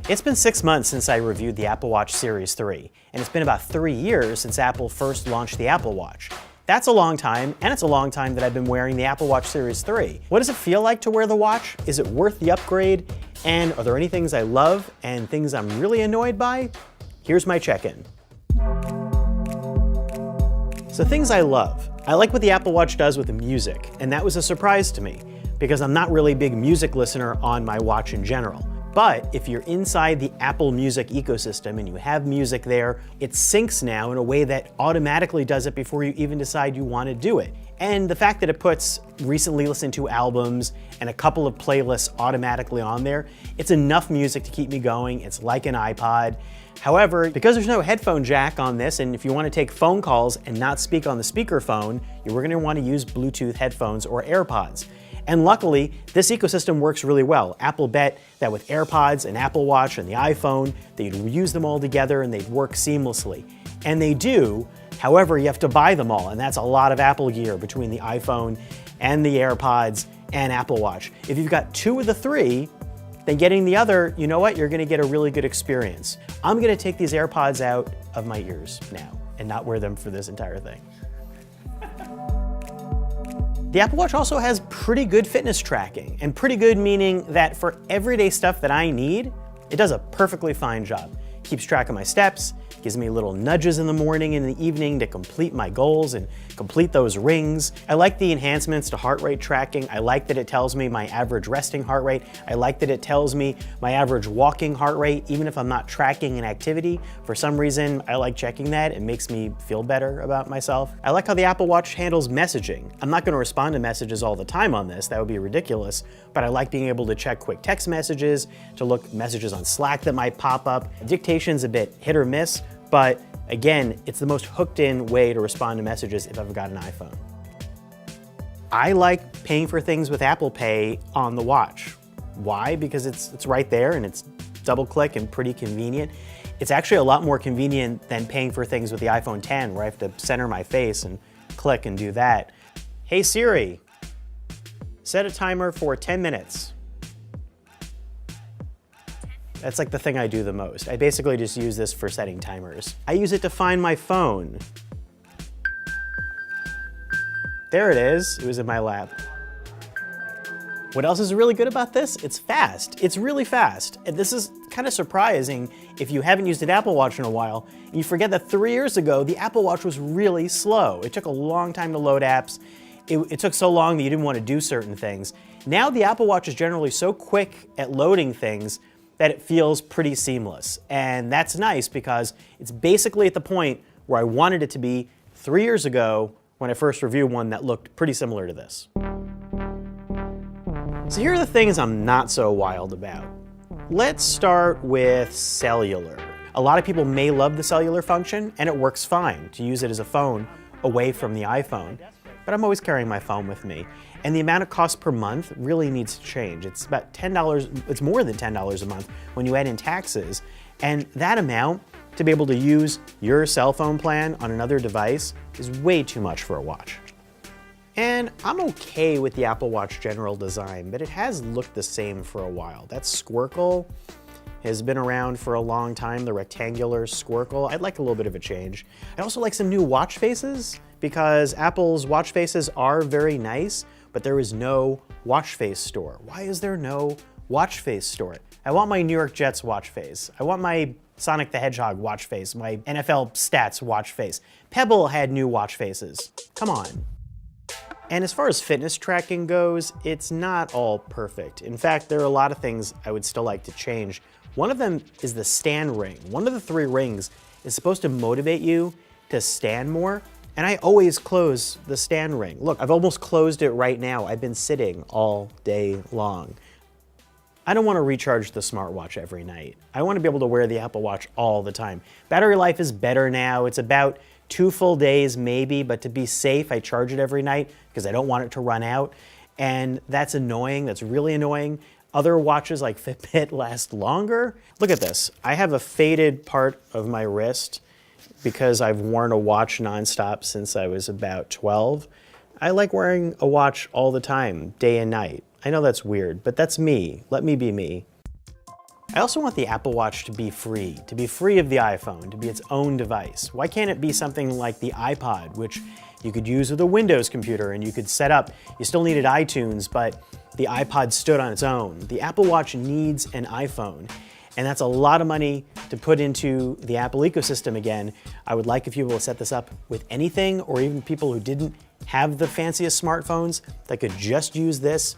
It's been 6 months since I reviewed the Apple Watch Series 3, and it's been about 3 years since Apple first launched the Apple Watch. That's a long time, and it's a long time that I've been wearing the Apple Watch Series 3. What does it feel like to wear the watch? Is it worth the upgrade? And are there any things I love and things I'm really annoyed by? Here's my check-in. So things I love. I like what the Apple Watch does with the music, and that was a surprise to me, because I'm not really a big music listener on my watch in general. But if you're inside the Apple Music ecosystem and you have music there, it syncs now in a way that automatically does it before you even decide you want to do it. And the fact that it puts recently listened to albums and a couple of playlists automatically on there, it's enough music to keep me going. It's like an iPod. However, because there's no headphone jack on this, and if you want to take phone calls and not speak on the speakerphone, you're going to want to use Bluetooth headphones or AirPods. And luckily, this ecosystem works really well. Apple bet that with AirPods and Apple Watch and the iPhone, they'd use them all together and they'd work seamlessly. And they do. However, you have to buy them all, and that's a lot of Apple gear between the iPhone and the AirPods and Apple Watch. If you've got 2 of the 3, then getting the other, you know what, you're gonna get a really good experience. I'm gonna take these AirPods out of my ears now and not wear them for this entire thing. The Apple Watch also has pretty good fitness tracking, and pretty good meaning that for everyday stuff that I need, it does a perfectly fine job. Keeps track of my steps, gives me little nudges in the morning and in the evening to complete my goals and complete those rings. I like the enhancements to heart rate tracking. I like that it tells me my average resting heart rate. I like that it tells me my average walking heart rate, even if I'm not tracking an activity. For some reason, I like checking that. It makes me feel better about myself. I like how the Apple Watch handles messaging. I'm not gonna respond to messages all the time on this, that would be ridiculous, but I like being able to check quick text messages, to look messages on Slack that might pop up. Dictation's a bit hit or miss, but again, it's the most hooked in way to respond to messages if I've got an iPhone. I like paying for things with Apple Pay on the watch. Why? Because it's right there and it's double click and pretty convenient. It's actually a lot more convenient than paying for things with the iPhone X where I have to center my face and click and do that. Hey Siri, set a timer for 10 minutes. That's like the thing I do the most. I basically just use this for setting timers. I use it to find my phone. There it is, it was in my lap. What else is really good about this? It's fast, it's really fast. And this is kind of surprising if you haven't used an Apple Watch in a while, and you forget that 3 years ago, the Apple Watch was really slow. It took a long time to load apps. It took so long that you didn't want to do certain things. Now the Apple Watch is generally so quick at loading things that it feels pretty seamless. And that's nice because it's basically at the point where I wanted it to be 3 years ago when I first reviewed one that looked pretty similar to this. So here are the things I'm not so wild about. Let's start with cellular. A lot of people may love the cellular function, and it works fine to use it as a phone away from the iPhone. But I'm always carrying my phone with me. And the amount it costs per month really needs to change. It's about $10, it's more than $10 a month when you add in taxes. And that amount to be able to use your cell phone plan on another device is way too much for a watch. And I'm okay with the Apple Watch general design, but it has looked the same for a while. That squircle has been around for a long time, the rectangular squircle. I'd like a little bit of a change. I also like some new watch faces because Apple's watch faces are very nice, but there is no watch face store. Why is there no watch face store? I want my New York Jets watch face. I want my Sonic the Hedgehog watch face, my NFL stats watch face. Pebble had new watch faces. Come on. And as far as fitness tracking goes, it's not all perfect. In fact, there are a lot of things I would still like to change. One of them is the stand ring. One of the 3 rings is supposed to motivate you to stand more, and I always close the stand ring. Look, I've almost closed it right now. I've been sitting all day long. I don't want to recharge the smartwatch every night. I want to be able to wear the Apple Watch all the time. Battery life is better now. It's about 2 full days maybe, but to be safe, I charge it every night because I don't want it to run out. And that's annoying, that's really annoying. Other watches like Fitbit last longer. Look at this, I have a faded part of my wrist because I've worn a watch nonstop since I was about 12. I like wearing a watch all the time, day and night. I know that's weird, but that's me. Let me be me. I also want the Apple Watch to be free of the iPhone, to be its own device. Why can't it be something like the iPod, which you could use with a Windows computer and you could set up, you still needed iTunes, but the iPod stood on its own. The Apple Watch needs an iPhone, and that's a lot of money to put into the Apple ecosystem again. I would like if you will set this up with anything, or even people who didn't have the fanciest smartphones that could just use this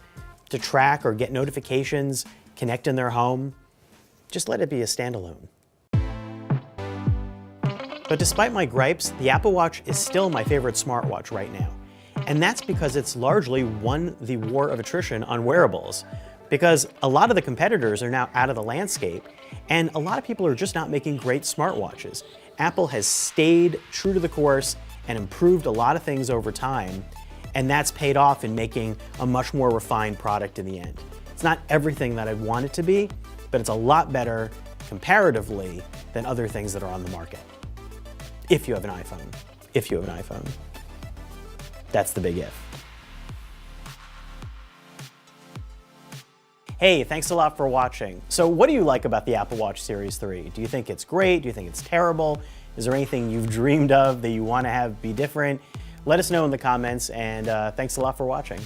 to track or get notifications, connect in their home. Just let it be a standalone. But despite my gripes, the Apple Watch is still my favorite smartwatch right now. And that's because it's largely won the war of attrition on wearables. Because a lot of the competitors are now out of the landscape, and a lot of people are just not making great smartwatches. Apple has stayed true to the course and improved a lot of things over time, and that's paid off in making a much more refined product in the end. It's not everything that I'd want it to be, but it's a lot better comparatively than other things that are on the market. If you have an iPhone. If you have an iPhone. That's the big if. Hey, thanks a lot for watching. So what do you like about the Apple Watch Series 3? Do you think it's great? Do you think it's terrible? Is there anything you've dreamed of that you want to have be different? Let us know in the comments, and thanks a lot for watching.